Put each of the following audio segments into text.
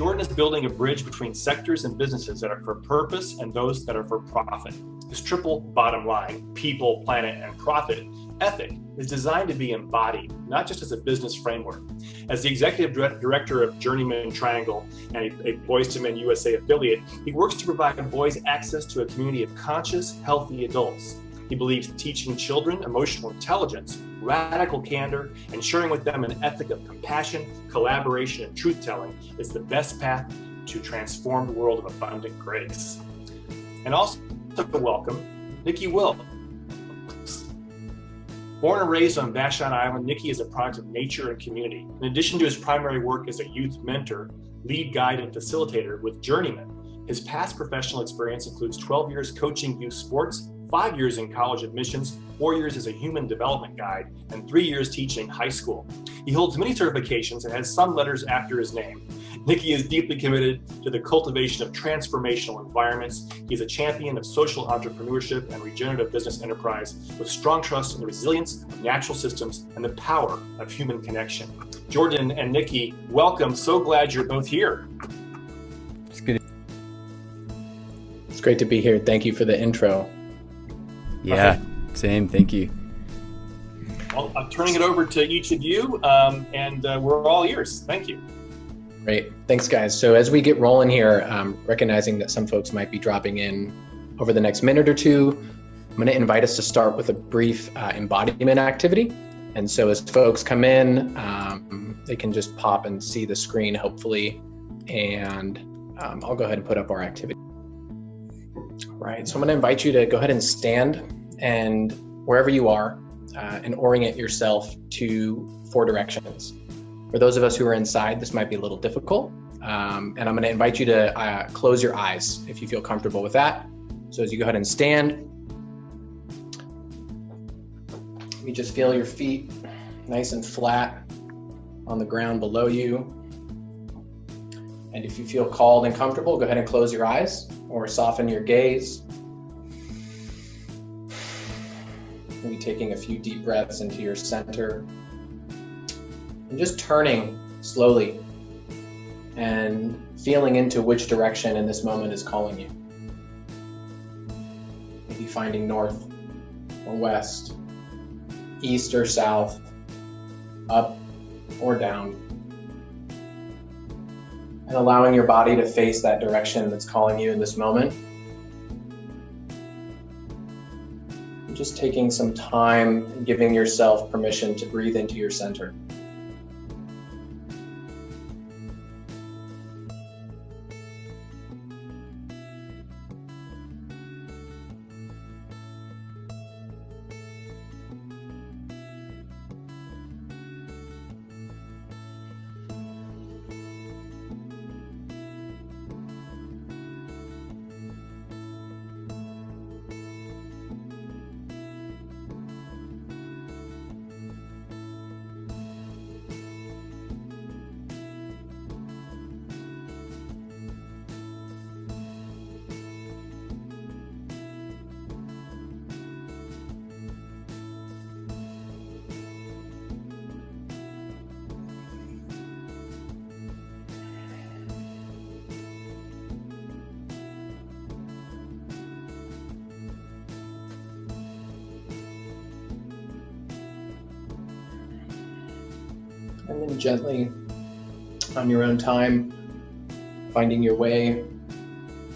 Jordan is building a bridge between sectors and businesses that are for purpose and those that are for profit. His triple bottom line, people, planet, and profit ethic is designed to be embodied, not just as a business framework. As the executive director of Journeyman Triangle and a Boys to Men USA affiliate, he works to provide boys access to a community of conscious, healthy adults. He believes teaching children emotional intelligence, radical candor, and sharing with them an ethic of compassion, collaboration, and truth-telling is the best path to transform the world of abundant grace. And also welcome Nicky Wilkes. Born and raised on Vashon Island, Nicky is a product of nature and community. In addition to his primary work as a youth mentor, lead guide, and facilitator with Journeyman, his past professional experience includes 12 years coaching youth sports, 5 years in college admissions, 4 years as a human development guide, and 3 years teaching high school. He holds many certifications and has some letters after his name. Nicky is deeply committed to the cultivation of transformational environments. He's a champion of social entrepreneurship and regenerative business enterprise with strong trust in the resilience of natural systems and the power of human connection. Jordan and Nicky, welcome. So glad you're both here. It's good. It's great to be here. Thank you for the intro. Yeah, same. Thank you. Well, I'm turning it over to each of you, and we're all ears. Thank you. Great. Thanks, guys. So as we get rolling here, recognizing that some folks might be dropping in over the next minute or two, I'm going to invite us to start with a brief embodiment activity. And so as folks come in, they can just pop and see the screen, hopefully, and I'll go ahead and put up our activity. All right, so I'm going to invite you to go ahead and stand, and wherever you are, and orient yourself to 4 directions. For those of us who are inside, this might be a little difficult, and I'm going to invite you to close your eyes if you feel comfortable with that. So as you go ahead and stand, you just feel your feet nice and flat on the ground below you. And if you feel called and comfortable, go ahead and close your eyes or soften your gaze. Maybe taking a few deep breaths into your center. And just turning slowly and feeling into which direction in this moment is calling you. Maybe finding north or west, east or south, up or down. And allowing your body to face that direction that's calling you in this moment. And just taking some time and giving yourself permission to breathe into your center. And then gently, on your own time, finding your way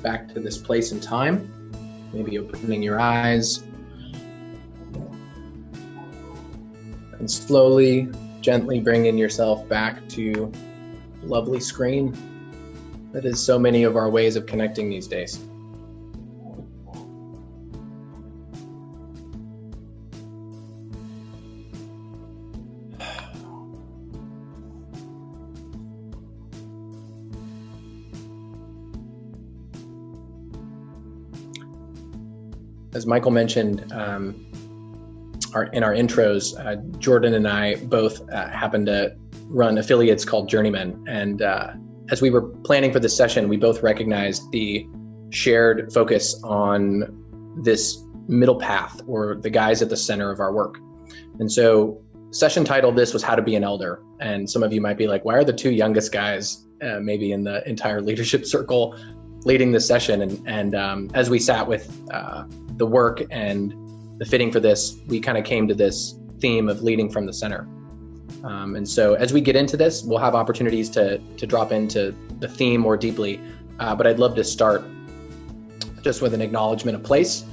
back to this place and time. Maybe opening your eyes. And slowly, gently bringing yourself back to the lovely screen that is so many of our ways of connecting these days. As Michael mentioned in our intros, Jordan and I both happen to run affiliates called Journeyman. And as we were planning for this session, we both recognized the shared focus on this middle path, or the guys at the center of our work. And so session title this was How to Be an Elder. And some of you might be like, why are the two youngest guys maybe in the entire leadership circle leading this session? And as we sat with the work and the fitting for this, we kind of came to this theme of leading from the center. And so as we get into this, we'll have opportunities to drop into the theme more deeply. But I'd love to start just with an acknowledgement of place.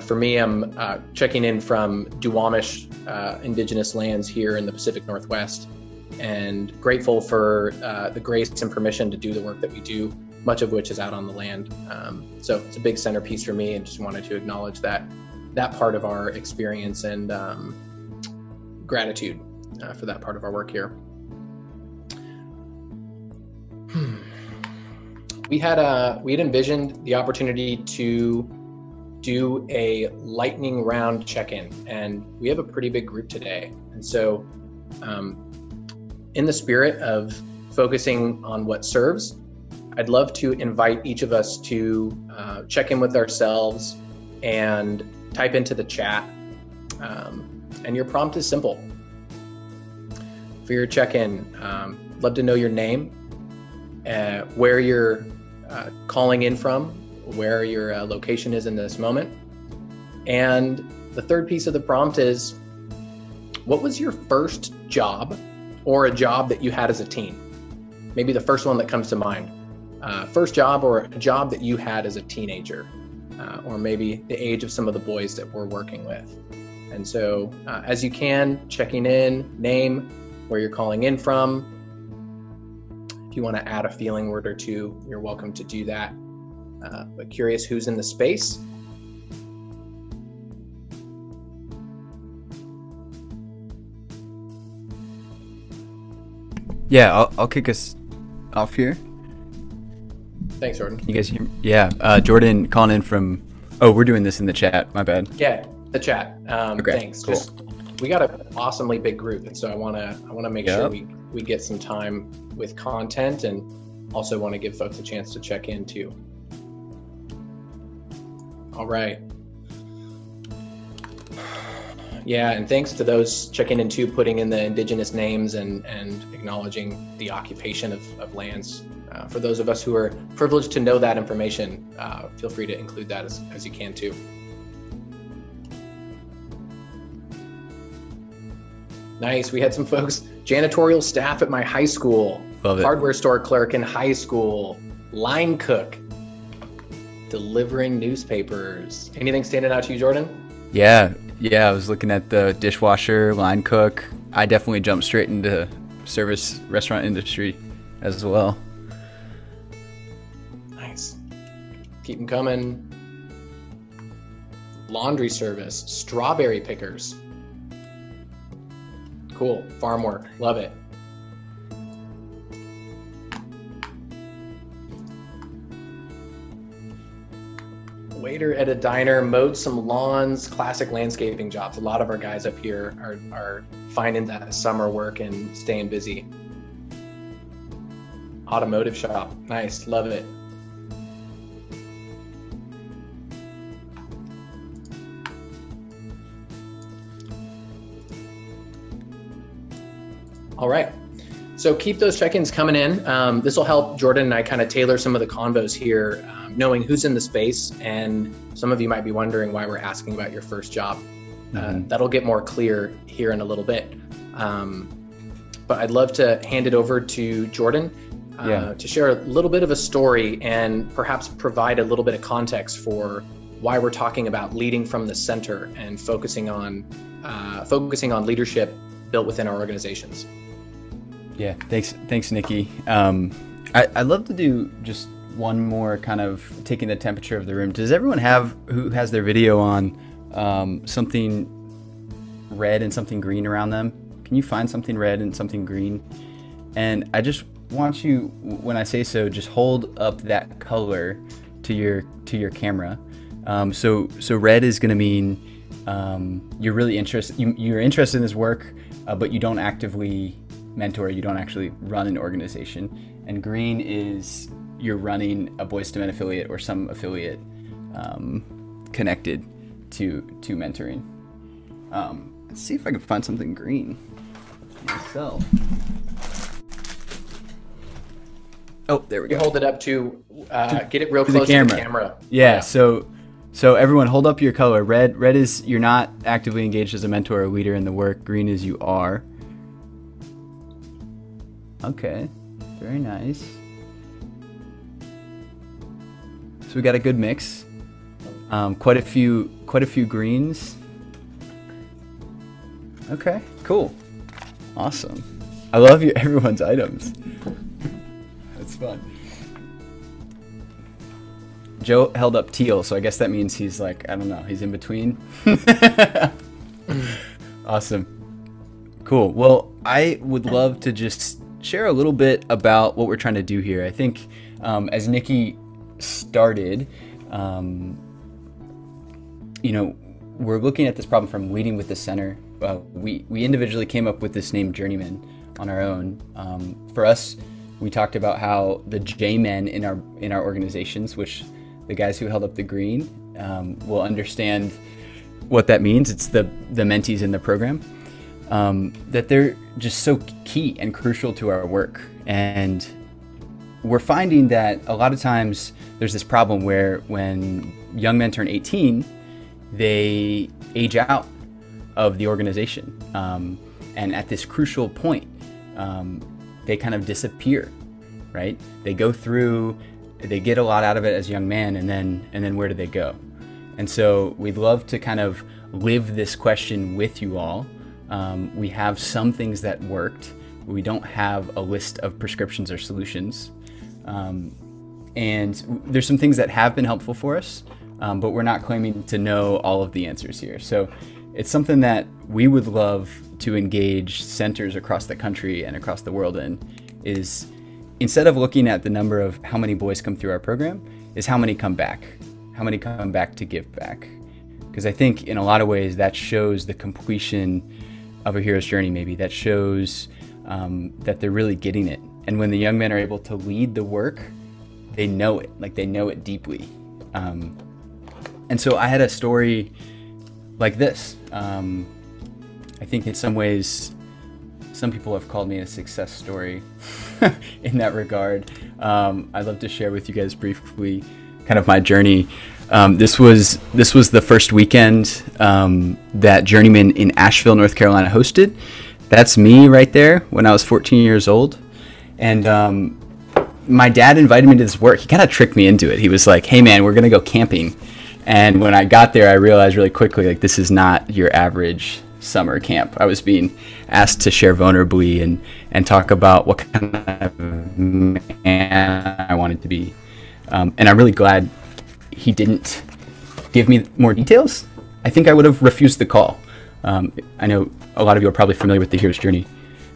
For me, I'm checking in from Duwamish indigenous lands here in the Pacific Northwest, and grateful for the grace and permission to do the work that we do, much of which is out on the land. So it's a big centerpiece for me, and just wanted to acknowledge that part of our experience and gratitude for that part of our work here. We had envisioned the opportunity to do a lightning round check-in, and we have a pretty big group today. And so in the spirit of focusing on what serves, I'd love to invite each of us to check in with ourselves and type into the chat. And your prompt is simple. For your check-in, love to know your name, where you're calling in from, where your location is in this moment. And the third piece of the prompt is, what was your first job or a job that you had as a teen? Maybe the first one that comes to mind. First job or a job that you had as a teenager, or maybe the age of some of the boys that we're working with. And so as you can, checking in, name, where you're calling in from. If you want to add a feeling word or two, you're welcome to do that. But curious who's in the space. Yeah, I'll kick us off here. Thanks, Jordan. Can you guys hear me? Yeah, Jordan calling in from, we're doing this in the chat, my bad. Yeah, the chat. Okay, thanks. cool. We got an awesomely big group, and so I want to make sure we get some time with content, and also want to give folks a chance to check in too. All right. Yeah, and thanks to those checking in too, putting in the indigenous names and acknowledging the occupation of lands. For those of us who are privileged to know that information, feel free to include that as you can too. Nice. We had some folks, janitorial staff at my high school, Love it. Hardware store clerk in high school, line cook, delivering newspapers. Anything standing out to you, Jordan? Yeah, I was looking at the dishwasher, line cook. I definitely jumped straight into service restaurant industry as well. Nice. Keep them coming. Laundry service, strawberry pickers. Cool. Farm work. Love it. Waiter at a diner, mowed some lawns, classic landscaping jobs. A lot of our guys up here are finding that summer work and staying busy. Automotive shop. Nice. Love it. All right. So keep those check-ins coming in. This will help Jordan and I kind of tailor some of the convos here, knowing who's in the space. And some of you might be wondering why we're asking about your first job. That'll get more clear here in a little bit. But I'd love to hand it over to Jordan to share a little bit of a story and perhaps provide a little bit of context for why we're talking about leading from the center and focusing on leadership built within our organizations. Yeah, thanks, Nicky. I'd love to do just one more kind of taking the temperature of the room. Does everyone who has their video on something red and something green around them? Can you find something red and something green? And I just want you, when I say so, just hold up that color to your camera. So red is going to mean you're really interested. You're interested in this work, but you don't actively mentor, you don't actually run an organization. And green is you're running a Boys to Men affiliate or some affiliate connected to mentoring. Let's see if I can find something green myself. Oh, there we go. You hold it up to get it real close to the camera. Yeah, so everyone hold up your color. Red is you're not actively engaged as a mentor or leader in the work. Green is you are. Okay, very nice. So we got a good mix. Quite a few greens. Okay, cool. Awesome. I love everyone's items. That's fun. Joe held up teal, so I guess that means he's like, I don't know, he's in between. Awesome. Cool. Well, I would love to just share a little bit about what we're trying to do here. I think as Nicky started, we're looking at this problem from leading with the center. We individually came up with this name Journeyman on our own. For us, we talked about how the J-men in our organizations, which the guys who held up the green will understand what that means. It's the mentees in the program, that they're just so key and crucial to our work. And we're finding that a lot of times there's this problem where when young men turn 18, they age out of the organization. And at this crucial point, they kind of disappear, right? They go through, they get a lot out of it as a young man, and then where do they go? And so we'd love to kind of live this question with you all. We have some things that worked. We don't have a list of prescriptions or solutions. And there's some things that have been helpful for us, but we're not claiming to know all of the answers here. So it's something that we would love to engage centers across the country and across the world in, is instead of looking at the number of how many boys come through our program, is how many come back to give back. Because I think in a lot of ways that shows the completion of a hero's journey. Maybe that shows that they're really getting it. And when the young men are able to lead the work, they know it, like they know it deeply. And so I had a story like this. I think in some ways, some people have called me a success story in that regard. I'd love to share with you guys briefly kind of my journey. This was the first weekend that Journeyman in Asheville, North Carolina hosted. That's me right there when I was 14 years old. And my dad invited me to this work. He kind of tricked me into it. He was like, hey man, we're going to go camping. And when I got there, I realized really quickly, like, this is not your average summer camp. I was being asked to share vulnerably and talk about what kind of man I wanted to be. And I'm really glad he didn't give me more details. I think I would have refused the call. I know a lot of you are probably familiar with the hero's journey.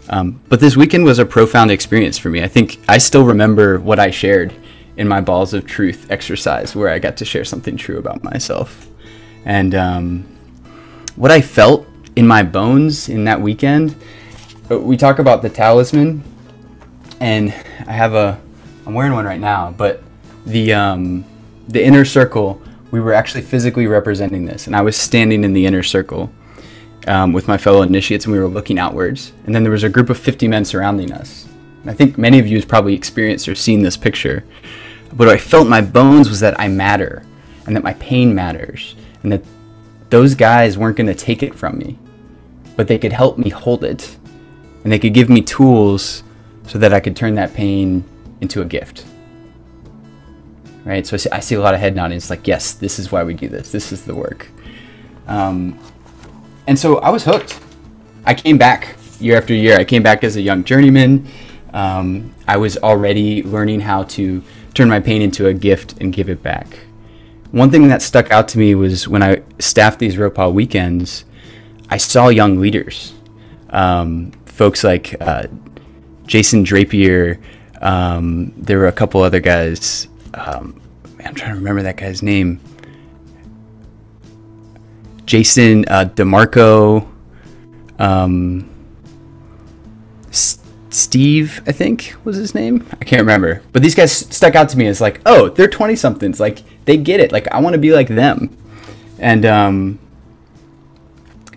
But this weekend was a profound experience for me. I think I still remember what I shared in my Balls of Truth exercise, where I got to share something true about myself. And what I felt in my bones in that weekend, we talk about the talisman, and I'm wearing one right now, but the inner circle, we were actually physically representing this, and I was standing in the inner circle with my fellow initiates, and we were looking outwards, and then there was a group of 50 men surrounding us. And I think many of you have probably experienced or seen this picture, but what I felt in my bones was that I matter, and that my pain matters, and that those guys weren't going to take it from me, but they could help me hold it, and they could give me tools so that I could turn that pain into a gift. Right? So I see a lot of head nodding. It's like, yes, this is why we do this. This is the work. And so I was hooked. I came back year after year. I came back as a young journeyman. I was already learning how to turn my pain into a gift and give it back. One thing that stuck out to me was when I staffed these ROPA weekends, I saw young leaders. Folks like Jason Drapier. There were a couple other guys. I'm trying to remember that guy's name. Jason DeMarco. Steve, I think, was his name. I can't remember. But these guys stuck out to me as like, oh, they're 20-somethings. Like, they get it. Like, I want to be like them. And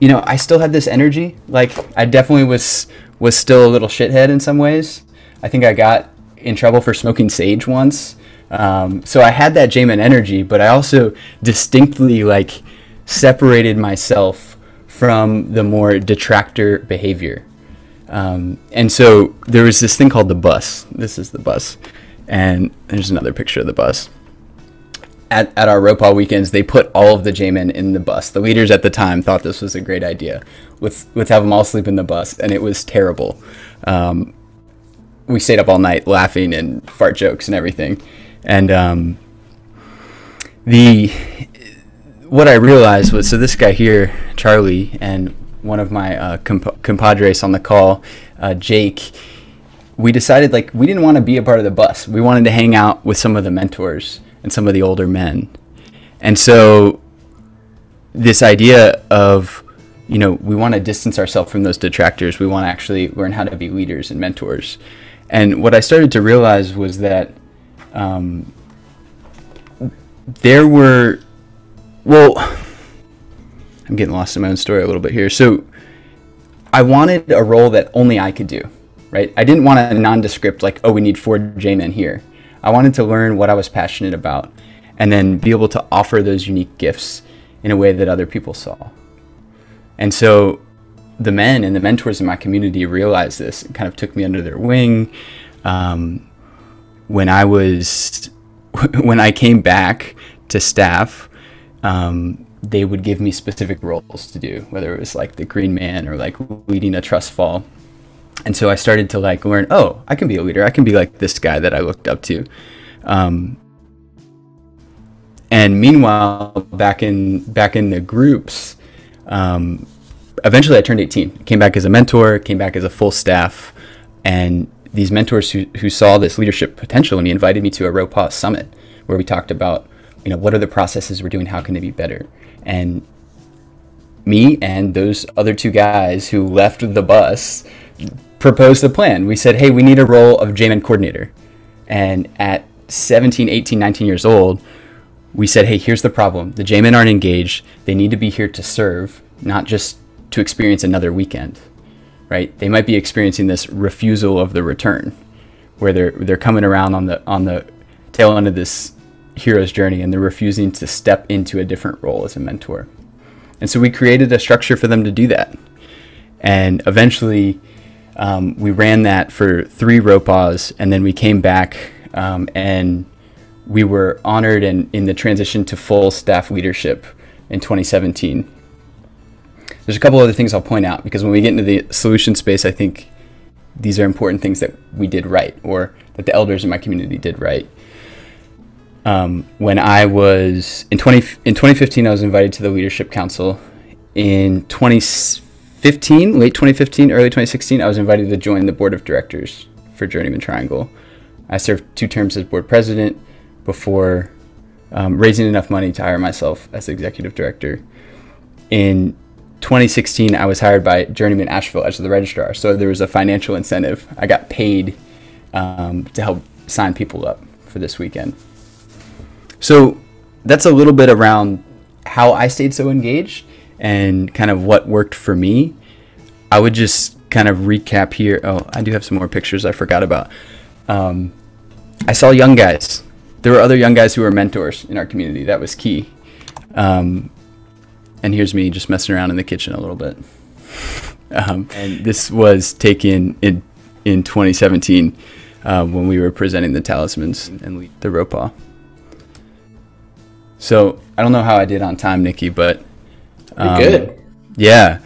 you know, I still had this energy. Like, I definitely was still a little shithead in some ways. I think I got in trouble for smoking sage once. So I had that J-Man energy, but I also distinctly like separated myself from the more detractor behavior. And so there was this thing called the bus. This is the bus. And there's another picture of the bus. At our ROPA weekends, they put all of the J-Men in the bus. The leaders at the time thought this was a great idea. Let's have them all sleep in the bus. And it was terrible. We stayed up all night laughing and fart jokes and everything. And what I realized was, so this guy here, Charlie, and one of my compadres on the call, Jake, we decided like we didn't want to be a part of the bus. We wanted to hang out with some of the mentors and some of the older men. And so this idea of, you know, we want to distance ourselves from those detractors. We want to actually learn how to be leaders and mentors. And what I started to realize was that there were, well, I'm getting lost in my own story a little bit here. So I wanted a role that only I could do, right? I didn't want a nondescript like, oh, we need 4 J-men here. I wanted to learn what I was passionate about and then be able to offer those unique gifts in a way that other people saw. And so the men and the mentors in my community realized this and kind of took me under their wing. When I came back to staff, they would give me specific roles to do, whether it was like the green man or like leading a trust fall. And so I started to like learn, oh, I can be a leader. I can be like this guy that I looked up to. And meanwhile, back in the groups, eventually I turned 18, came back as a mentor, came back as a full staff. And these mentors who saw this leadership potential in me invited me to a ROPA summit where we talked about, you know, what are the processes we're doing? How can they be better? And me and those other 2 guys who left the bus proposed a plan. We said, hey, we need a role of J-Man coordinator. And at 17, 18, 19 years old, we said, hey, here's the problem. The J-Men aren't engaged. They need to be here to serve, not just to experience another weekend, right? They might be experiencing this refusal of the return, where they're coming around on the tail end of this hero's journey, and they're refusing to step into a different role as a mentor. And so we created a structure for them to do that. And eventually, we ran that for 3 ROPAs, and then we came back and we were honored in the transition to full staff leadership in 2017. There's a couple other things I'll point out, because when we get into the solution space, I think these are important things that we did right, or that the elders in my community did right. When I was in 2015, I was invited to the Leadership Council. In 2015, late 2015, early 2016, I was invited to join the board of directors for Journeyman Triangle. I served 2 terms as board president before raising enough money to hire myself as executive director. In 2016, I was hired by Journeyman Asheville as the registrar, so there was a financial incentive. I got paid to help sign people up for this weekend. So that's a little bit around how I stayed so engaged and kind of what worked for me. I would just kind of recap here. Oh, I do have some more pictures I forgot about. I saw young guys. There were other young guys who were mentors in our community. That was key. And here's me just messing around in the kitchen a little bit. And this was taken in 2017 when we were presenting the talismans and the ROPA. So I don't know how I did on time, Nicky, but good. Yeah,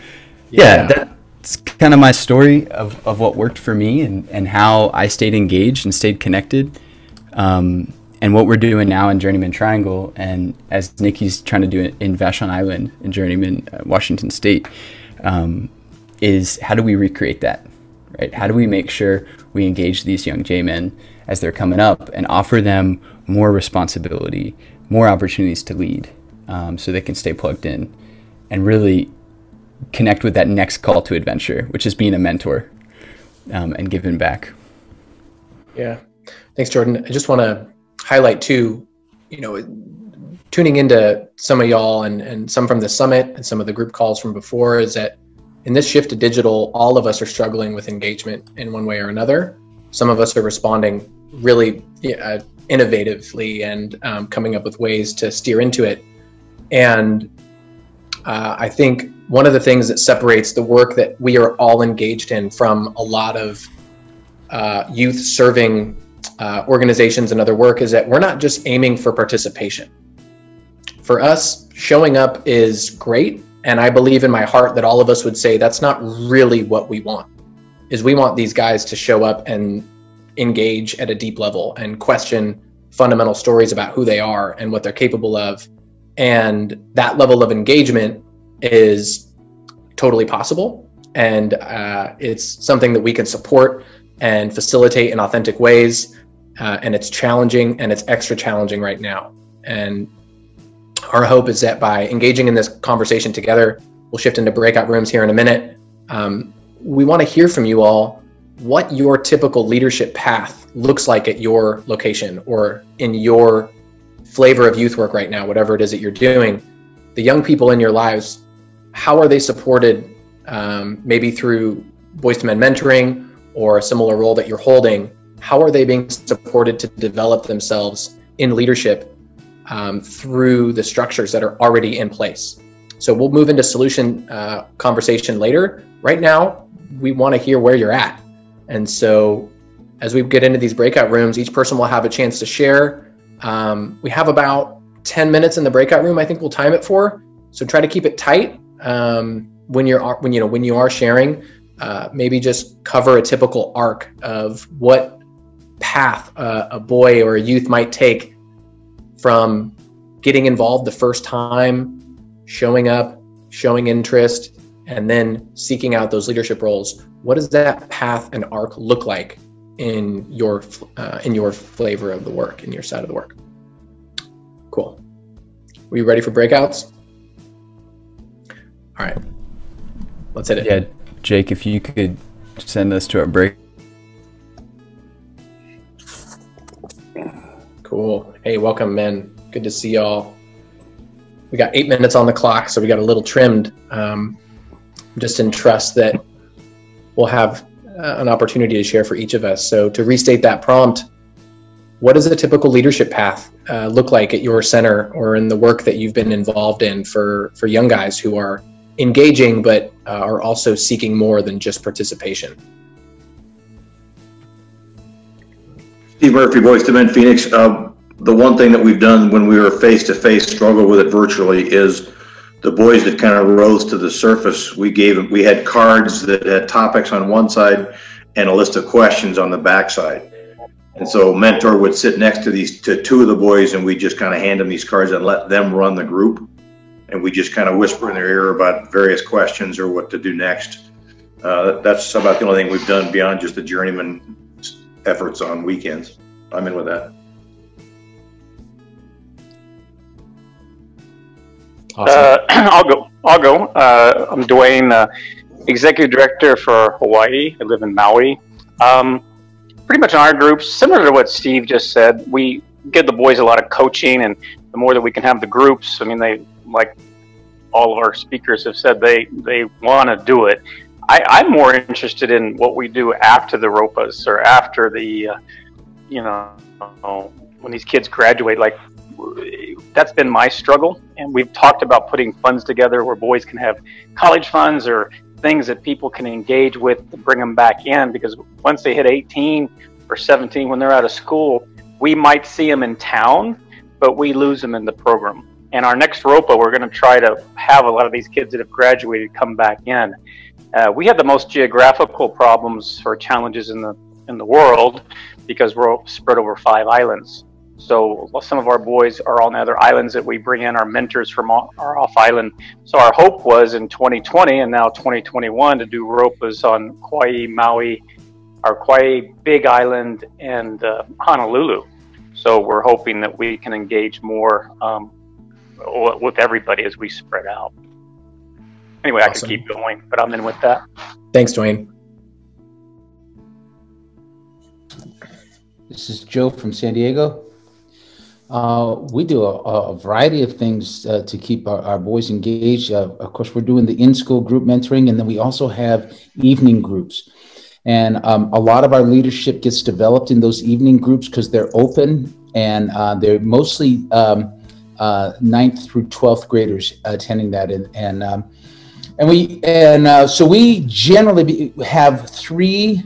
that's kind of my story of what worked for me and how I stayed engaged and stayed connected. And what we're doing now in Journeyman Triangle, and as Nicky's trying to do it in Vashon Island in Journeyman, Washington State, is how do we recreate that, right? How do we make sure we engage these young J-men as they're coming up and offer them more responsibility, more opportunities to lead, so they can stay plugged in and really connect with that next call to adventure, which is being a mentor and giving back. Yeah. Thanks, Jordan. I just want to highlight too, tuning into some of y'all and some from the summit and some of the group calls from before is that in this shift to digital, all of us are struggling with engagement in one way or another. Some of us are responding really innovatively and coming up with ways to steer into it. And I think one of the things that separates the work that we are all engaged in from a lot of youth serving organizations and other work is that we're not just aiming for participation. For us, showing up is great. And I believe in my heart that all of us would say that's not really what we want. Is we want these guys to show up and engage at a deep level and question fundamental stories about who they are and what they're capable of. And that level of engagement is totally possible. And it's something that we can support and facilitate in authentic ways. And it's challenging, and it's extra challenging right now. And our hope is that by engaging in this conversation together, we'll shift into breakout rooms here in a minute. We want to hear from you all what your typical leadership path looks like at your location or in your flavor of youth work right now, whatever it is that you're doing. The young people in your lives, how are they supported, maybe through Boys to Men mentoring or a similar role that you're holding? How are they being supported to develop themselves in leadership through the structures that are already in place? So we'll move into solution conversation later. Right now, we want to hear where you're at. And so as we get into these breakout rooms, each person will have a chance to share. We have about 10 minutes in the breakout room, I think we'll time it for. So try to keep it tight. When you are sharing, maybe just cover a typical arc of what path a boy or a youth might take from getting involved the first time, showing up, showing interest, and then seeking out those leadership roles. What does that path and arc look like in your flavor of the work, in your side of the work? Cool. Are you ready for breakouts? All right, let's hit it. Yeah, Jake, if you could send us to our break. Cool. Hey, welcome, men. Good to see y'all. We got 8 minutes on the clock, so we got a little trimmed. Just in trust that we'll have an opportunity to share for each of us. So to restate that prompt, what does a typical leadership path look like at your center or in the work that you've been involved in for young guys who are engaging but are also seeking more than just participation? Steve Murphy, Boys to Men, Phoenix. The one thing that we've done when we were face-to-face, struggle with it virtually, is the boys that kind of rose to the surface. We had cards that had topics on one side and a list of questions on the back side. And so mentor would sit next to two of the boys, and we just kind of hand them these cards and let them run the group. And we just kind of whisper in their ear about various questions or what to do next. That's about the only thing we've done beyond just the journeyman efforts on weekends. I'm in with that. Awesome. I'll go. I'm Dwayne, Executive Director for Hawaii. I live in Maui. Pretty much in our groups, similar to what Steve just said, we give the boys a lot of coaching, and the more that we can have the groups, I mean, they, like all of our speakers have said, they want to do it. I'm more interested in what we do after the ROPAs or after the, when these kids graduate. Like, that's been my struggle, and we've talked about putting funds together where boys can have college funds or things that people can engage with to bring them back in, because once they hit 18 or 17, when they're out of school, we might see them in town, but we lose them in the program. And our next ROPA, we're going to try to have a lot of these kids that have graduated come back in. We have the most geographical problems or challenges in the world because we're spread over 5 islands. So some of our boys are on other islands that we bring in, our mentors from our off island. So our hope was in 2020 and now 2021 to do ROPAs on Kauai, Maui, our Kauai, Big Island, and Honolulu. So we're hoping that we can engage more with everybody as we spread out. Anyway, awesome. I could keep going, but I'm in with that. Thanks, Dwayne. This is Joe from San Diego. We do a variety of things to keep our boys engaged. Of course, we're doing the in-school group mentoring, and then we also have evening groups. And a lot of our leadership gets developed in those evening groups because they're open, and they're mostly 9th through 12th graders attending that. So we generally have 3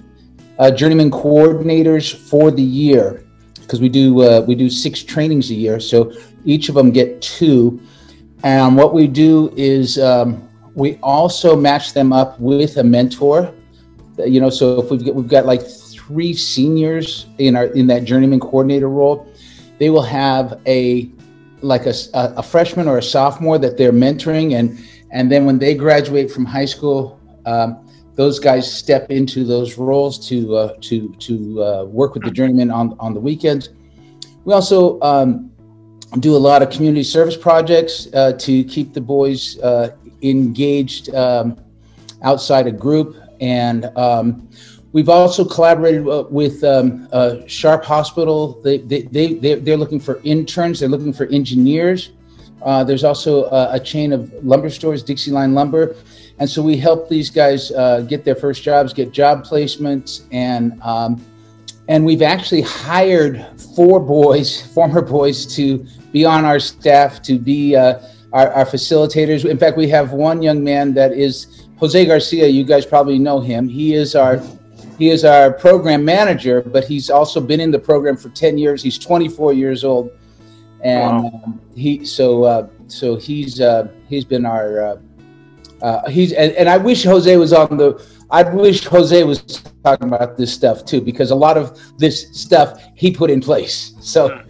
journeyman coordinators for the year, because we do 6 trainings a year, so each of them get 2. And what we do is we also match them up with a mentor. You know, so if we've got like 3 seniors in that journeyman coordinator role, they will have a freshman or a sophomore that they're mentoring, and then when they graduate from high school, those guys step into those roles to work with the journeyman on the weekends. We also do a lot of community service projects to keep the boys engaged outside a group, and we've also collaborated with Sharp Hospital. They're looking for interns. They're looking for engineers. There's also a chain of lumber stores, Dixie Line Lumber. And so we help these guys get their first jobs, get job placements. And we've actually hired 4 former boys, to be on our staff, to be our facilitators. In fact, we have one young man that is Jose Garcia. You guys probably know him. He is our program manager, but he's also been in the program for 10 years. He's 24 years old. And wow. He's been our and I wish Jose was talking about this stuff too, because a lot of this stuff he put in place. So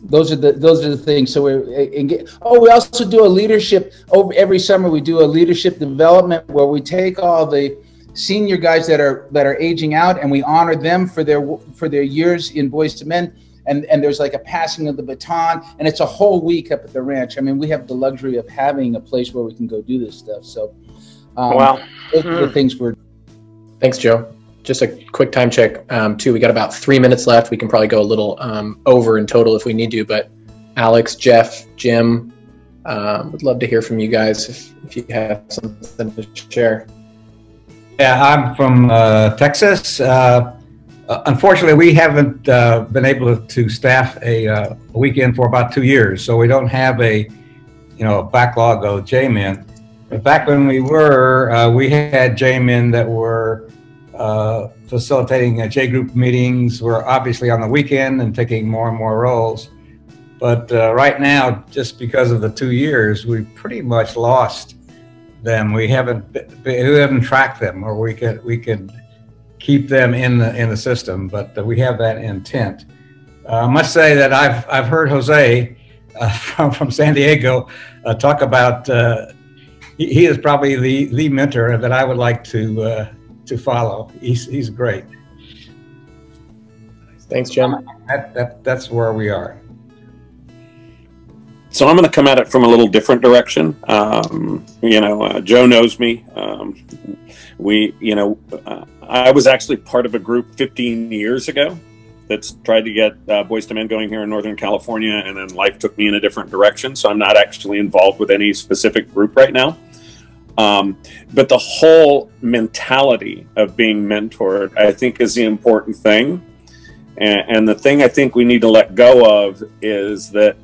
those are the things. So we also do a leadership every summer. We do a leadership development where we take all the senior guys that are aging out, and we honor them for their years in Boys to Men. And there's like a passing of the baton, and it's a whole week up at the ranch. I mean, we have the luxury of having a place where we can go do this stuff. So, wow, those are the things we're. Thanks, Joe. Just a quick time check, too. We got about 3 minutes left. We can probably go a little over in total if we need to. But Alex, Jeff, Jim, would love to hear from you guys if you have something to share. Yeah, I'm from Texas. Unfortunately, we haven't been able to staff a weekend for about 2 years, so we don't have a backlog of J-men. But back when we were, we had J-men that were facilitating J-group meetings. We're obviously on the weekend and taking more and more roles. But right now, just because of the 2 years, we've pretty much lost them. We haven't tracked them, or we could keep them in the system, but we have that intent. I must say that I've heard Jose from San Diego talk about he is probably the mentor that I would like to follow. He's great. Thanks, Jim. That's where we are. So I'm going to come at it from a little different direction. Joe knows me. I was actually part of a group 15 years ago that's tried to get Boys to Men going here in Northern California, and then life took me in a different direction. So I'm not actually involved with any specific group right now. But the whole mentality of being mentored, I think, is the important thing. And the thing I think we need to let go of is that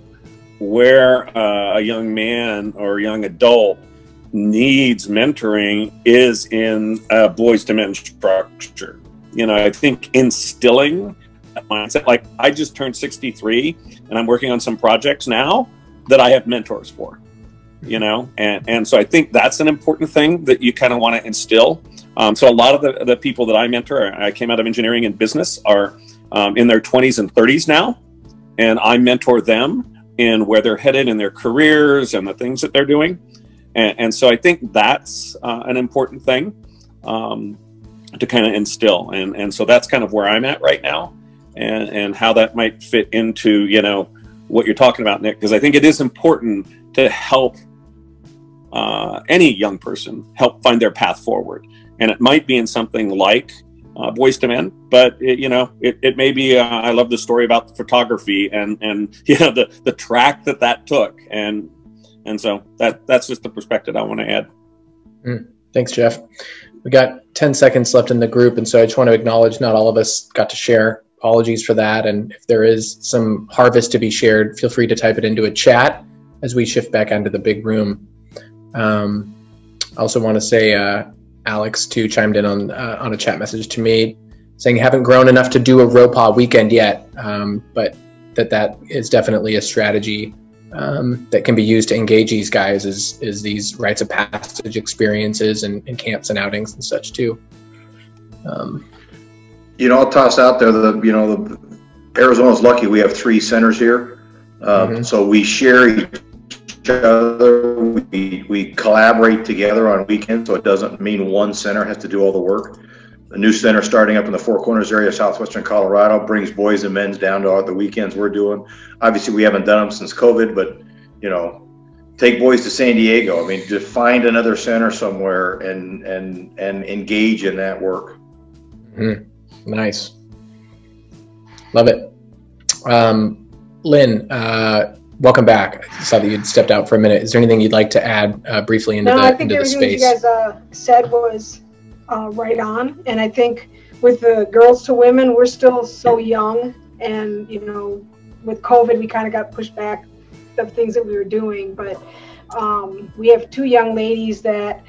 where a young man or a young adult needs mentoring is in a Boys to Men structure. I think instilling a mindset, like I just turned 63 and I'm working on some projects now that I have mentors for, and so I think that's an important thing that you kind of want to instill. So a lot of the people that I mentor, I came out of engineering and business, are in their 20s and 30s now, and I mentor them in where they're headed in their careers and the things that they're doing. And so I think that's an important thing to kind of instill. And so that's kind of where I'm at right now, and how that might fit into, what you're talking about, Nick, because I think it is important to help any young person help find their path forward. And it might be in something like Boys to Men, but it may be. I love the story about the photography and the track that took, and so that's just the perspective I want to add. Thanks, Jeff. We got 10 seconds left in the group, and so I just want to acknowledge not all of us got to share. Apologies for that, and if there is some harvest to be shared, feel free to type it into a chat as we shift back into the big room. I also want to say Alex too chimed in on a chat message to me saying haven't grown enough to do a ROPA weekend yet, but that is definitely a strategy that can be used to engage these guys is these rites of passage experiences and camps and outings and such too. I'll toss out there the Arizona's lucky we have 3 centers here, so we share each other. We collaborate together on weekends, so it doesn't mean one center has to do all the work. The new center starting up in the Four Corners area of southwestern Colorado brings boys and men's down to all the weekends we're doing. Obviously, we haven't done them since COVID, but take boys to San Diego. I mean, to find another center somewhere and engage in that work. Nice, love it. Lynn, welcome back. I saw that you'd stepped out for a minute. Is there anything you'd like to add briefly into I think the everything space? you guys said was right on, and I think with the girls to women, we're still so young, and with COVID, we kind of got pushed back the things that we were doing. But we have 2 young ladies that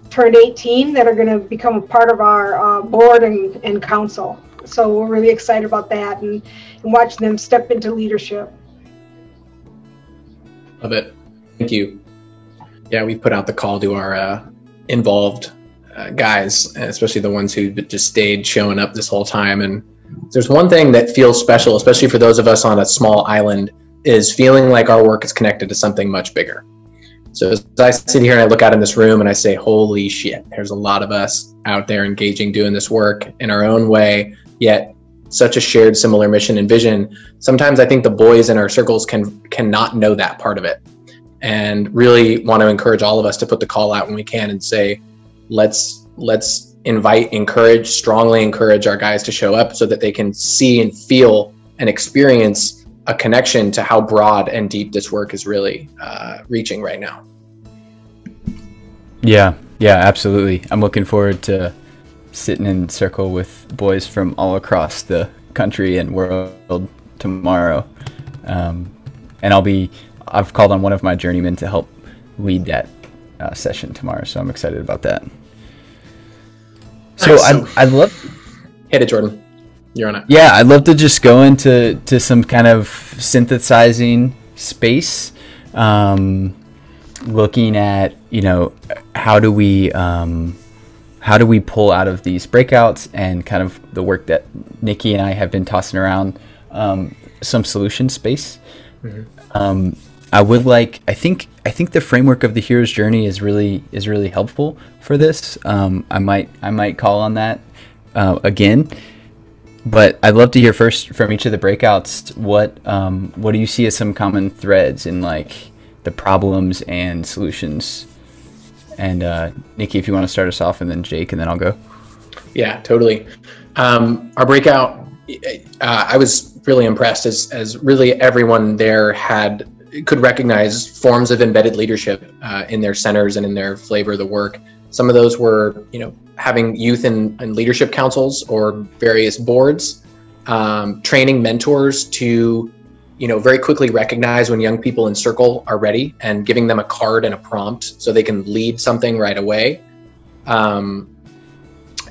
turned 18 that are going to become a part of our board and council. So we're really excited about that and watching them step into leadership. Love it. Thank you. Yeah, we put out the call to our involved guys, especially the ones who just stayed showing up this whole time. And there's one thing that feels special, especially for those of us on a small island, is feeling like our work is connected to something much bigger. So as I sit here and I look out in this room and I say, holy shit, there's a lot of us out there engaging, doing this work in our own way, yet such a shared similar mission and vision. Sometimes I think the boys in our circles cannot know that part of it, and really want to encourage all of us to put the call out when we can and say, let's invite, encourage, strongly encourage our guys to show up so that they can see and feel and experience a connection to how broad and deep this work is really reaching right now. Yeah, absolutely. I'm looking forward to sitting in circle with boys from all across the country and world tomorrow. And I've called on one of my journeymen to help lead that session tomorrow, so I'm excited about that. So I'd love... Hit it, Jordan. You're on it. Yeah, I'd love to just go into some kind of synthesizing space, looking at, how do we pull out of these breakouts and kind of the work that Nicky and I have been tossing around, some solution space. Mm-hmm. I think the framework of the hero's journey is really helpful for this. I might call on that again. But I'd love to hear first from each of the breakouts, what do you see as some common threads in like the problems and solutions? And Nicky, if you want to start us off, and then Jake, and then I'll go. Yeah, totally. Our breakout, I was really impressed as really everyone there could recognize forms of embedded leadership in their centers and in their flavor of the work. Some of those were, having youth and leadership councils or various boards, training mentors to, very quickly recognize when young people in circle are ready and giving them a card and a prompt so they can lead something right away. And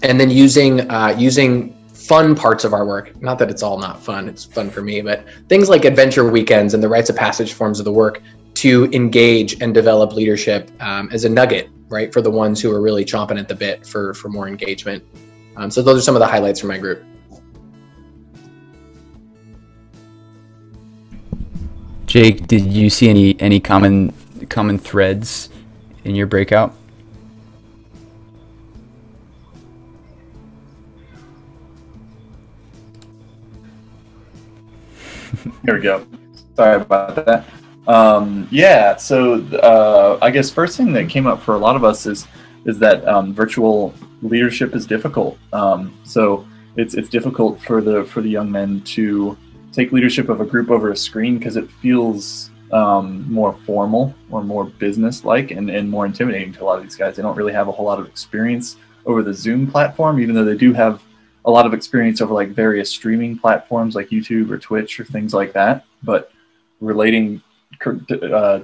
then using fun parts of our work. Not that it's all not fun, it's fun for me, but things like adventure weekends and the rites of passage forms of the work to engage and develop leadership as a nugget, right, for the ones who are really chomping at the bit for more engagement. So those are some of the highlights from my group. Jake, did you see any common threads in your breakout? Here we go. Sorry about that. So I guess first thing that came up for a lot of us is is that virtual leadership is difficult. So it's difficult for the young men to take leadership of a group over a screen because it feels more formal or more business-like and more intimidating to a lot of these guys. They don't really have a whole lot of experience over the Zoom platform, even though they do have a lot of experience over like various streaming platforms like YouTube or Twitch or things like that. But relating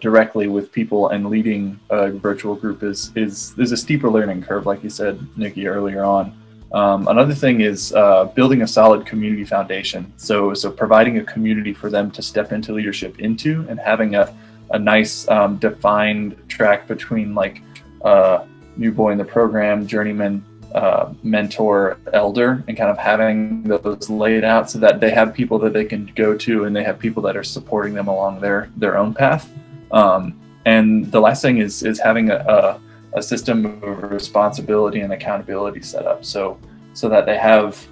directly with people and leading a virtual group there's a steeper learning curve, like you said, Nicky, earlier on. Another thing is building a solid community foundation. So providing a community for them to step into leadership into, and having a nice defined track between like new boy in the program, journeyman, mentor, elder, and kind of having those laid out so that they have people that they can go to and they have people that are supporting them along their own path. And the last thing is having a system of responsibility and accountability set up so that they have,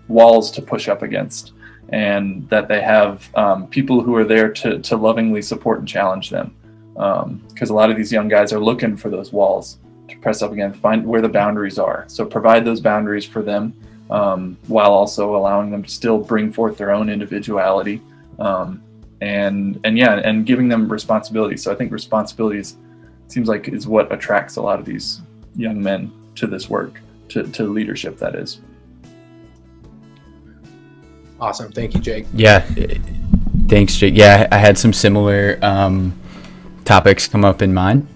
walls to push up against, and that they have people who are there to lovingly support and challenge them. Because a lot of these young guys are looking for those walls to press up against, find where the boundaries are. So provide those boundaries for them, while also allowing them to still bring forth their own individuality, and giving them responsibility. So I think responsibilities seems like is what attracts a lot of these young men to this work, to leadership, that is. Awesome. Thank you, Jake. Yeah. Thanks, Jake. Yeah, I had some similar topics come up in mine.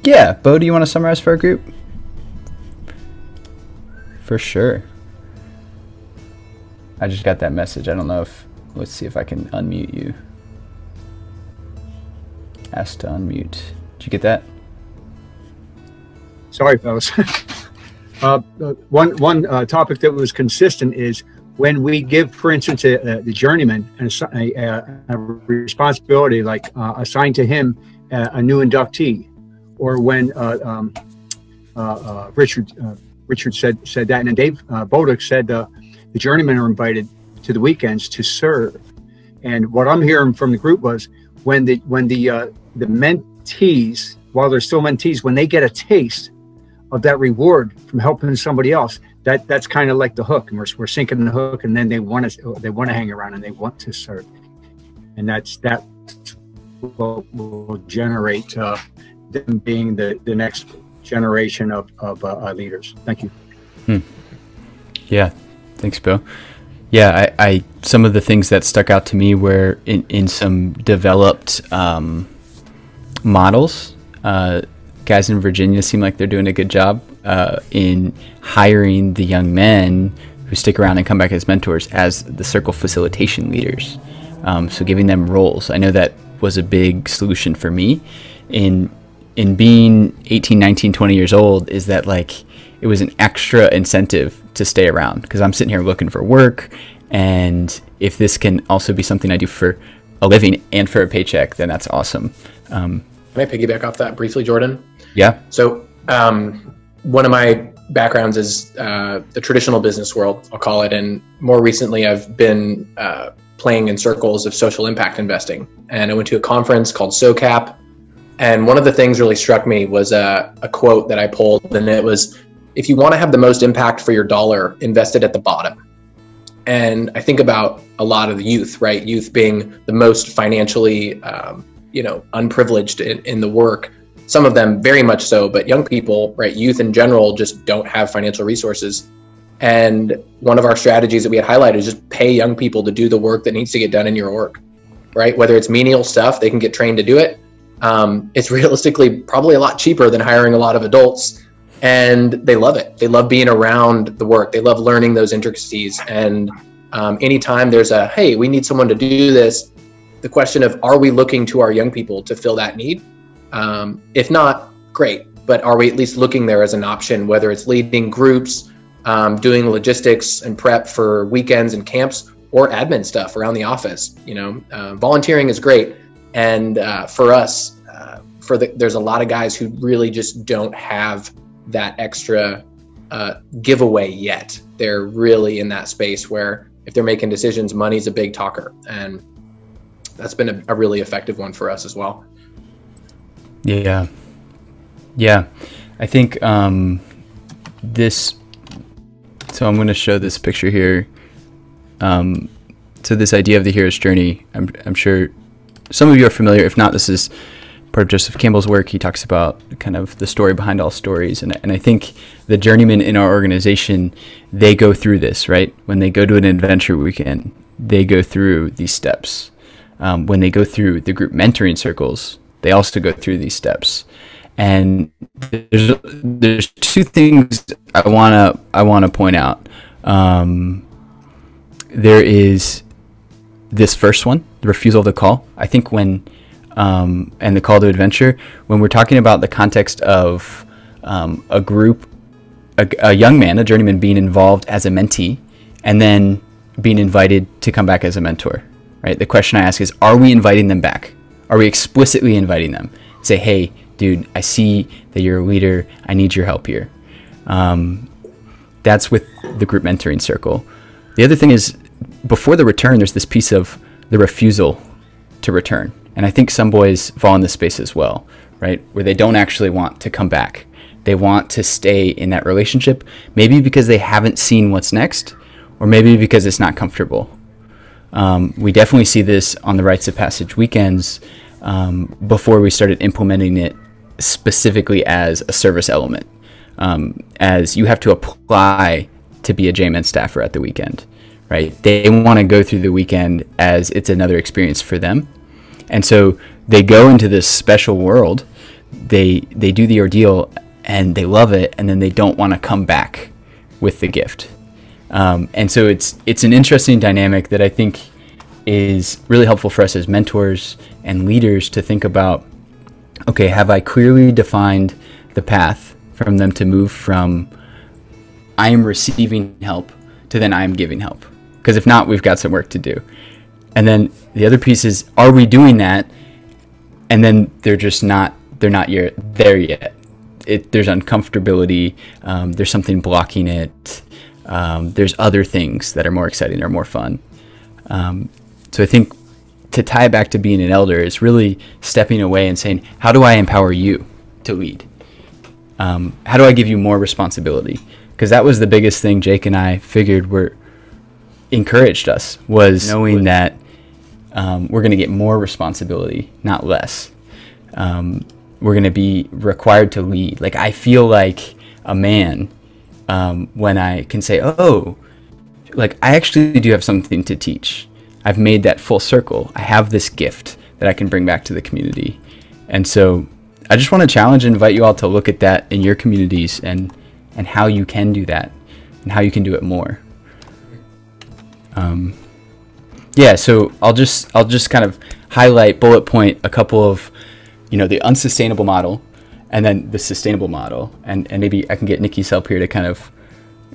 Yeah, Bo, do you want to summarize for our group? For sure. I just got that message. I don't know if, let's see if I can unmute you. Ask to unmute. Did you get that? Sorry, fellas. One topic that was consistent is when we give, for instance, the journeyman a responsibility, like assigned to him a new inductee, or when Richard said that, and then Dave Bodek said the journeymen are invited to the weekends to serve. And what I'm hearing from the group was when the mentees, while they're still mentees, when they get a taste of that reward from helping somebody else, that's kind of like the hook, and we're sinking the hook, and then they want to hang around and they want to serve, and that will generate them being the next generation of leaders. Thank you. Yeah, thanks, Bill. Yeah, I some of the things that stuck out to me were in some developed models. Guys in Virginia seem like they're doing a good job in hiring the young men who stick around and come back as mentors as the circle facilitation leaders. So giving them roles. I know that was a big solution for me in being 18, 19, 20 years old, is that like it was an extra incentive to stay around, because I'm sitting here looking for work, and if this can also be something I do for a living and for a paycheck, then that's awesome. Can I piggyback off that briefly, Jordan? Yeah. So one of my backgrounds is the traditional business world, I'll call it, and more recently I've been playing in circles of social impact investing. And I went to a conference called SOCAP, and one of the things really struck me was a quote that I pulled, and it was, if you want to have the most impact for your dollar, invest it at the bottom. And I think about a lot of the youth, right? Youth being the most financially unprivileged in the work. Some of them very much so, but young people, right? Youth in general just don't have financial resources. And one of our strategies that we had highlighted is just pay young people to do the work that needs to get done in your org, right? Whether it's menial stuff, they can get trained to do it. It's realistically probably a lot cheaper than hiring a lot of adults, and they love it. They love being around the work. They love learning those intricacies. And anytime there's hey, we need someone to do this, the question of, are we looking to our young people to fill that need? If not, great, but are we at least looking there as an option, whether it's leading groups, doing logistics and prep for weekends and camps, or admin stuff around the office? Volunteering is great. And for us, there's a lot of guys who really just don't have that extra giveaway yet. They're really in that space where if they're making decisions, money's a big talker. And that's been a really effective one for us as well. Yeah, Yeah, I think this. So I'm going to show this picture here. So this idea of the hero's journey, I'm sure some of you are familiar. If not, this is part of Joseph Campbell's work. He talks about kind of the story behind all stories. And I think the journeymen in our organization, they go through this, right? When they go to an adventure weekend, they go through these steps. When they go through the group mentoring circles, they also go through these steps. And there's two things I wanna point out. There is this first one, the refusal of the call. I think when and the call to adventure, when we're talking about the context of a group, a young man, a journeyman being involved as a mentee, and then being invited to come back as a mentor, right? The question I ask is, are we inviting them back? Are we explicitly inviting them? Say, hey, dude, I see that you're a leader. I need your help here. That's with the group mentoring circle. The other thing is, before the return, there's this piece of the refusal to return. And I think some boys fall in this space as well, right? Where they don't actually want to come back. They want to stay in that relationship, maybe because they haven't seen what's next, or maybe because it's not comfortable. We definitely see this on the rites of passage weekends before we started implementing it specifically as a service element, as you have to apply to be a JMN staffer at the weekend, right? They want to go through the weekend as it's another experience for them. And so they go into this special world, they do the ordeal and they love it, and then they don't want to come back with the gift. And so it's an interesting dynamic that I think is really helpful for us as mentors and leaders to think about, okay, have I clearly defined the path from them to move from I am receiving help to then I am giving help? Because if not, we've got some work to do. And then the other piece is, are we doing that? And then they're not there yet. There's uncomfortability. There's something blocking it. There's other things that are more exciting or more fun. So I think to tie it back to being an elder is really stepping away and saying, how do I empower you to lead? How do I give you more responsibility? Because that was the biggest thing Jake and I figured encouraged us, was knowing that we're going to get more responsibility, not less. We're going to be required to lead. Like, I feel like a man when I can say, oh, like, I actually do have something to teach. I've made that full circle. I have this gift that I can bring back to the community. And so I just want to challenge and invite you all to look at that in your communities and how you can do that and how you can do it more. So I'll just kind of highlight, bullet point a couple of, the unsustainable model and then the sustainable model. And maybe I can get Nicky's help here to kind of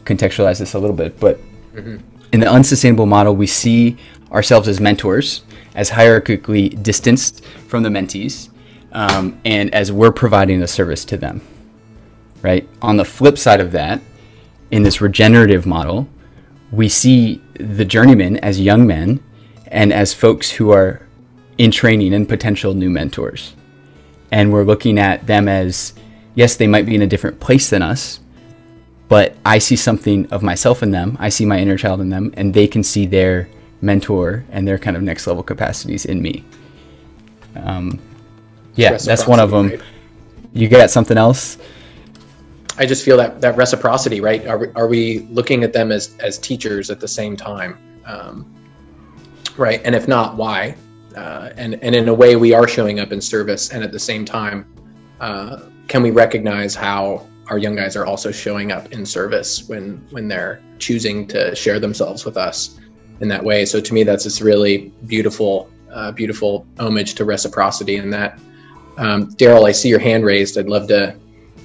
contextualize this a little bit. But in the unsustainable model, we see ourselves as mentors, as hierarchically distanced from the mentees, and as we're providing a service to them, right? On the flip side of that, in this regenerative model, we see the journeymen as young men and as folks who are in training and potential new mentors. And we're looking at them as, yes, they might be in a different place than us, but I see something of myself in them. I see my inner child in them, and they can see their mentor and their kind of next level capacities in me. That's one of them. Right? You got something else? I just feel that reciprocity, right? Are we looking at them as teachers at the same time? Right. And if not, why? And in a way, we are showing up in service, and at the same time, can we recognize how our young guys are also showing up in service when they're choosing to share themselves with us in that way? So to me, that's this really beautiful homage to reciprocity in that. Daryl, I see your hand raised. I'd love to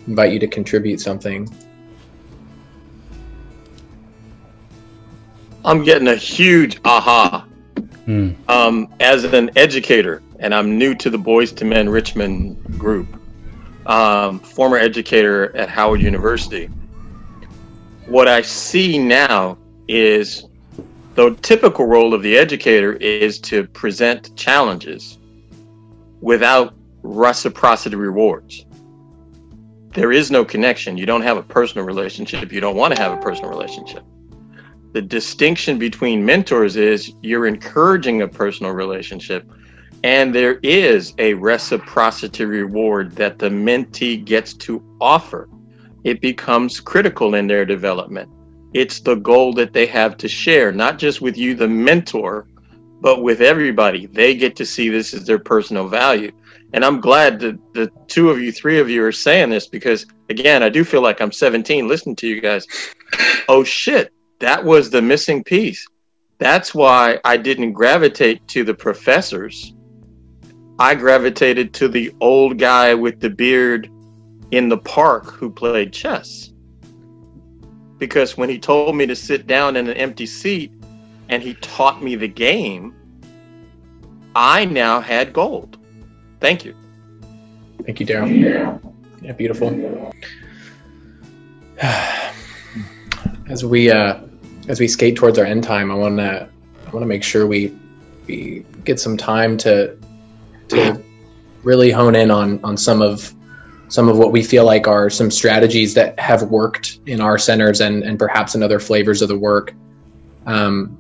invite you to contribute something. I'm getting a huge aha. As an educator, and I'm new to the Boys to Men Richmond group, former educator at Howard University. What I see now is the typical role of the educator is to present challenges without reciprocity rewards. there is no connection. You don't have a personal relationship. You don't want to have a personal relationship. The distinction between mentors is you're encouraging a personal relationship, and there is a reciprocity reward that the mentee gets to offer. It becomes critical in their development. It's the goal that they have to share, not just with you, the mentor, but with everybody. They get to see this as their personal value. And I'm glad that the two of you, three of you are saying this, because again, I do feel like I'm 17 listening to you guys. Oh shit, that was the missing piece. That's why I didn't gravitate to the professors. I gravitated to the old guy with the beard in the park who played chess. Because when he told me to sit down in an empty seat and he taught me the game, I now had gold. Thank you. Thank you, Daryl. Yeah, beautiful. As we skate towards our end time, I want to make sure we get some time to really hone in on some of what we feel like are some strategies that have worked in our centers and perhaps in other flavors of the work. One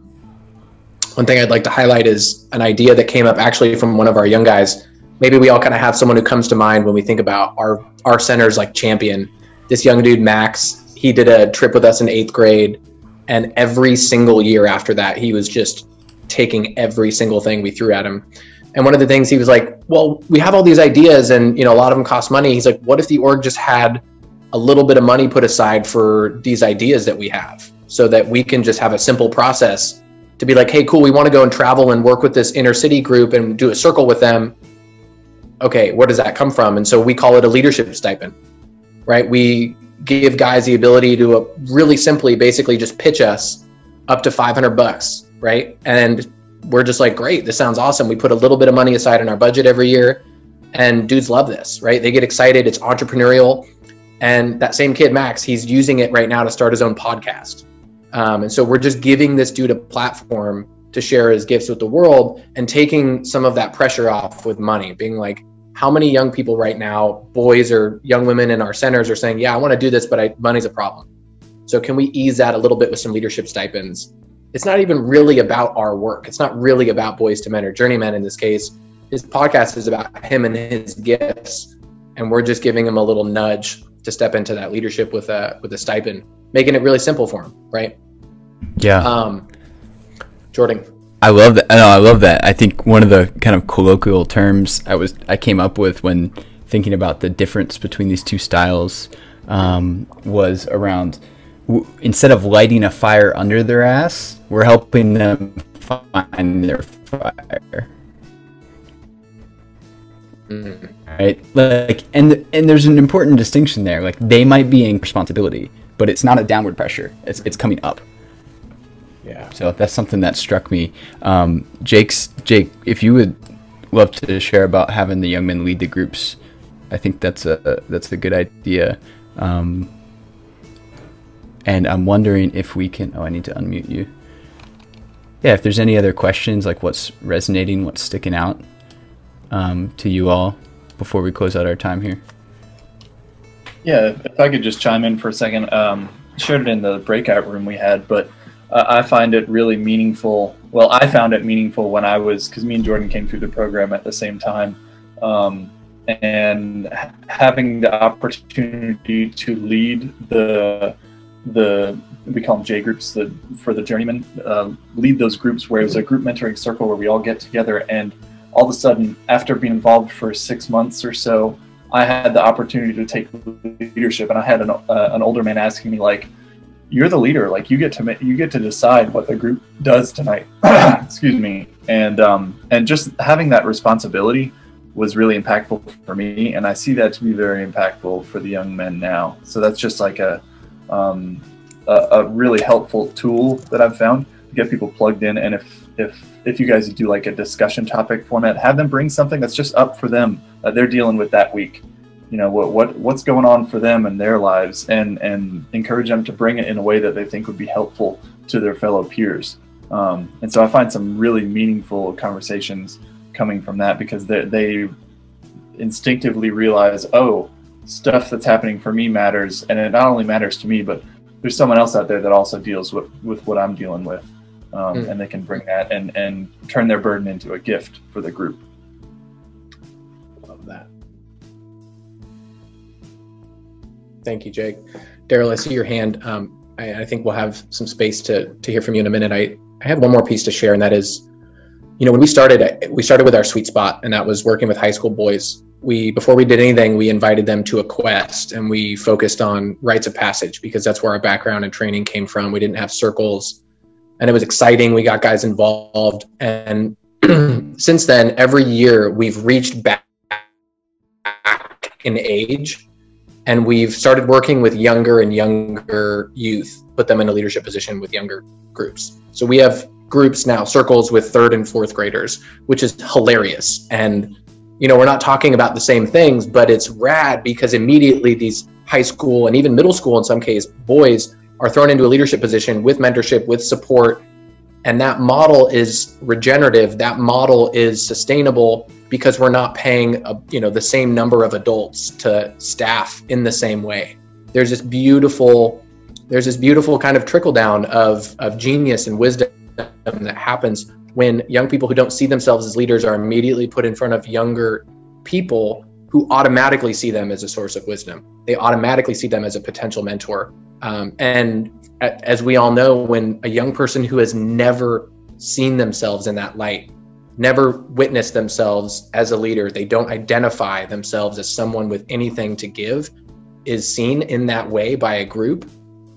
thing I'd like to highlight is an idea that came up actually from one of our young guys. Maybe we all kind of have someone who comes to mind when we think about our centers like Champion. This young dude, Max, he did a trip with us in 8th grade, and every single year after that, he was just taking every single thing we threw at him. And one of the things he was like, well, we have all these ideas and, a lot of them cost money. He's like, what if the org just had a little bit of money put aside for these ideas that we have, so that we can just have a simple process to be like, hey, cool, we want to go and travel and work with this inner city group and do a circle with them. Okay, where does that come from? And so we call it a leadership stipend, right? We give guys the ability to really simply basically just pitch us up to $500, right? And we're just like, great, this sounds awesome. We put a little bit of money aside in our budget every year, and dudes love this, right? They get excited, it's entrepreneurial. And that same kid, Max, he's using it right now to start his own podcast. And so we're just giving this dude a platform to share his gifts with the world and taking some of that pressure off with money, being like, how many young people right now, boys or young women in our centers, are saying, yeah, I want to do this, but money's a problem. So can we ease that a little bit with some leadership stipends? It's not even really about our work. It's not really about Boys to Men or Journeymen in this case. His podcast is about him and his gifts. And we're just giving him a little nudge to step into that leadership with a stipend, making it really simple for him, right? Yeah. Jordan. I love that. No, I love that. I think one of the kind of colloquial terms I came up with when thinking about the difference between these two styles was around, instead of lighting a fire under their ass, we're helping them find their fire. Right? Like, and there's an important distinction there. Like, they might be in responsibility, but it's not a downward pressure. It's coming up. Yeah. So that's something that struck me. Jake, if you would love to share about having the young men lead the groups, I think that's a good idea. And I'm wondering if we can. Oh, I need to unmute you. Yeah, if there's any other questions, like what's resonating, what's sticking out to you all before we close out our time here. Yeah, if I could just chime in for a second. Shared it in the breakout room we had, but I find it really meaningful. Well, I found it meaningful when I was, because me and Jordan came through the program at the same time, and having the opportunity to lead the we call them J groups for the journeymen, lead those groups where it was a group mentoring circle where we all get together, and all of a sudden, after being involved for 6 months or so, I had the opportunity to take leadership, and I had an older man asking me, like, you're the leader, like you get to decide what the group does tonight. Excuse me. And just having that responsibility was really impactful for me, and I see that to be very impactful for the young men now. So that's just like a really helpful tool that I've found to get people plugged in. And if you guys do like a discussion topic format, have them bring something that's just up for them that they're dealing with that week. You know, what's going on for them in their lives, and encourage them to bring it in a way that they think would be helpful to their fellow peers. And so I find some really meaningful conversations coming from that, because they instinctively realize, oh, stuff that's happening for me matters, and it not only matters to me, but there's someone else out there that also deals with what I'm dealing with, and they can bring that and turn their burden into a gift for the group. Love that. Thank you, Jake. Daryl, I see your hand. I think we'll have some space to hear from you in a minute. I have one more piece to share, and that is, when we started with our sweet spot, and that was working with high school boys. Before we did anything, we invited them to a quest, and we focused on rites of passage because that's where our background and training came from. We didn't have circles, and it was exciting. We got guys involved, and since then, every year we've reached back in age, and we've started working with younger and younger youth, put them in a leadership position with younger groups. So we have groups now, circles with 3rd and 4th graders, which is hilarious. And we're not talking about the same things, but it's rad because immediately these high school and even middle school, in some case, boys are thrown into a leadership position with mentorship, with support. And that model is regenerative. That model is sustainable because we're not paying the same number of adults to staff in the same way. There's this beautiful kind of trickle down of genius and wisdom that happens when young people who don't see themselves as leaders are immediately put in front of younger people who automatically see them as a source of wisdom. They automatically see them as a potential mentor. And as we all know, when a young person who has never seen themselves in that light, never witnessed themselves as a leader, they don't identify themselves as someone with anything to give, is seen in that way by a group,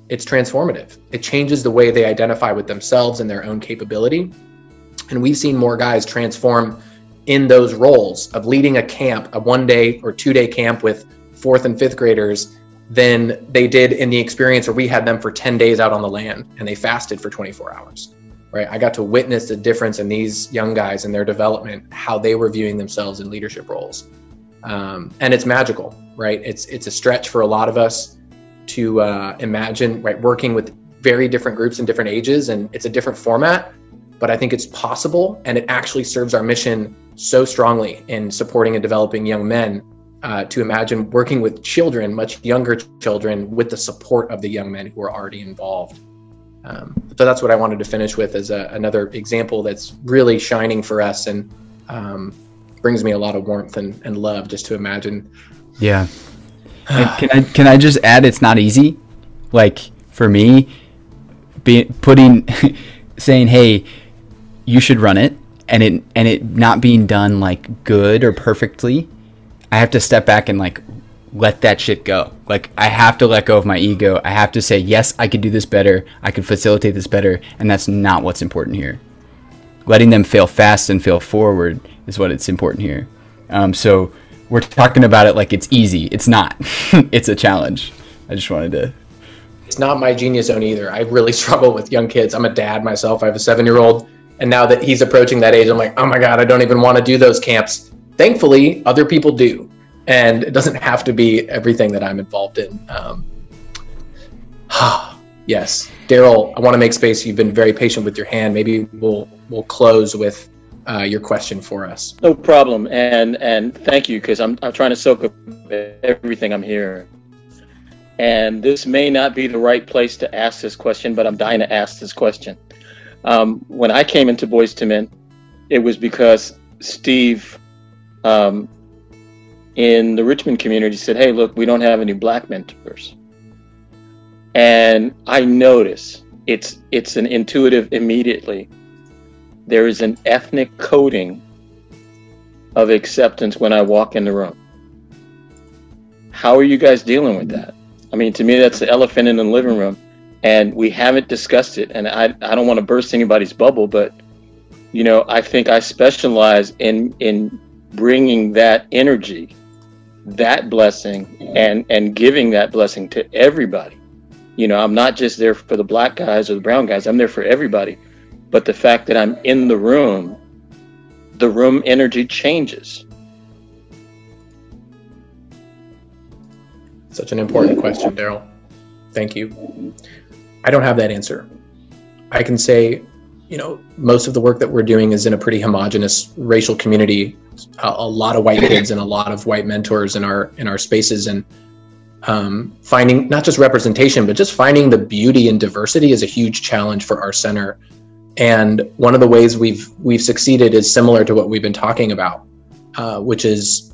it's transformative. It changes the way they identify with themselves and their own capability. And we've seen more guys transform in those roles of leading a camp, a 1-day or 2-day camp with 4th and 5th graders than they did in the experience where we had them for 10 days out on the land and they fasted for 24 hours, right? I got to witness the difference in these young guys and their development, how they were viewing themselves in leadership roles. And it's magical, right? It's a stretch for a lot of us to imagine, right, working with very different groups and different ages, and it's a different format, but I think it's possible, and it actually serves our mission so strongly in supporting and developing young men to imagine working with children, much younger children, with the support of the young men who are already involved. So that's what I wanted to finish with as another example that's really shining for us and brings me a lot of warmth and love just to imagine. Yeah. And can I just add, it's not easy. Like for me, saying, hey, you should run it, and it not being done like good or perfectly, I have to step back and like let that shit go. Like I have to let go of my ego. I have to say, yes, I could do this better. I could facilitate this better. And that's not what's important here. Letting them fail fast and fail forward is what it's important here. So we're talking about it like it's easy. It's not. It's a challenge. I just wanted to. It's not my genius zone either. I really struggle with young kids. I'm a dad myself. I have a 7-year-old. And now that he's approaching that age, I'm like, oh my God, I don't even want to do those camps. Thankfully, other people do. And it doesn't have to be everything that I'm involved in. Yes. Daryl, I want to make space. You've been very patient with your hand. Maybe we'll close with your question for us. No problem. And thank you, because I'm trying to soak up everything I'm hearing. And this may not be the right place to ask this question, but I'm dying to ask this question. When I came into Boys to Men, it was because Steve in the Richmond community said, hey, look, we don't have any black mentors. And I notice it's an intuitive immediately. There is an ethnic coding of acceptance when I walk in the room. How are you guys dealing with that? I mean, to me, that's the elephant in the living room, and we haven't discussed it. And I don't want to burst anybody's bubble, but I think I specialize in bringing that energy, that blessing, and giving that blessing to everybody. I'm not just there for the black guys or the brown guys. I'm there for everybody. But the fact that I'm in the room energy changes. Such an important question, Daryl. Thank you. I don't have that answer. I can say most of the work that we're doing is in a pretty homogenous racial community, a lot of white kids and a lot of white mentors in our spaces. And finding not just representation, but just finding the beauty and diversity is a huge challenge for our center. And one of the ways we've succeeded is similar to what we've been talking about, which is,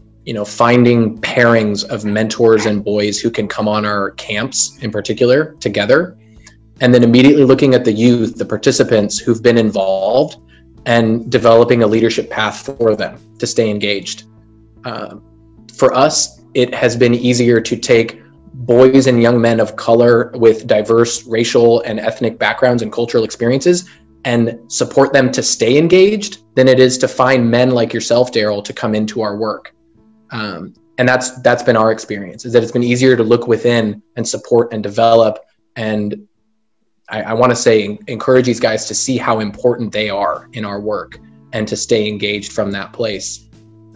finding pairings of mentors and boys who can come on our camps in particular together, and then immediately looking at the youth, the participants who've been involved, and developing a leadership path for them to stay engaged. For us, it has been easier to take boys and young men of color with diverse racial and ethnic backgrounds and cultural experiences and support them to stay engaged than it is to find men like yourself, Daryl, to come into our work. And that's been our experience, is that it's been easier to look within and support and develop. And I want to say, encourage these guys to see how important they are in our work and to stay engaged from that place.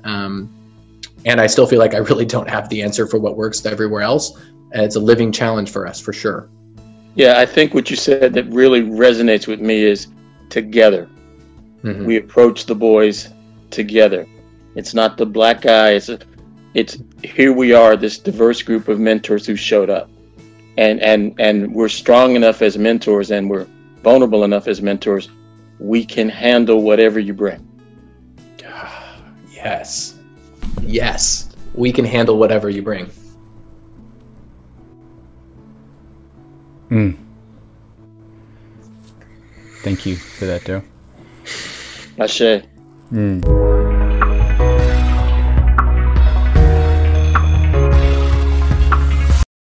And I still feel like I really don't have the answer for what works everywhere else. And it's a living challenge for us, for sure. Yeah, I think what you said that really resonates with me is together. Mm-hmm. We approach the boys together. It's not the black guy. It's here we are, this diverse group of mentors who showed up. And we're strong enough as mentors, and we're vulnerable enough as mentors. We can handle whatever you bring. Yes. Yes. We can handle whatever you bring. Thank you for that, Joe. Ashe.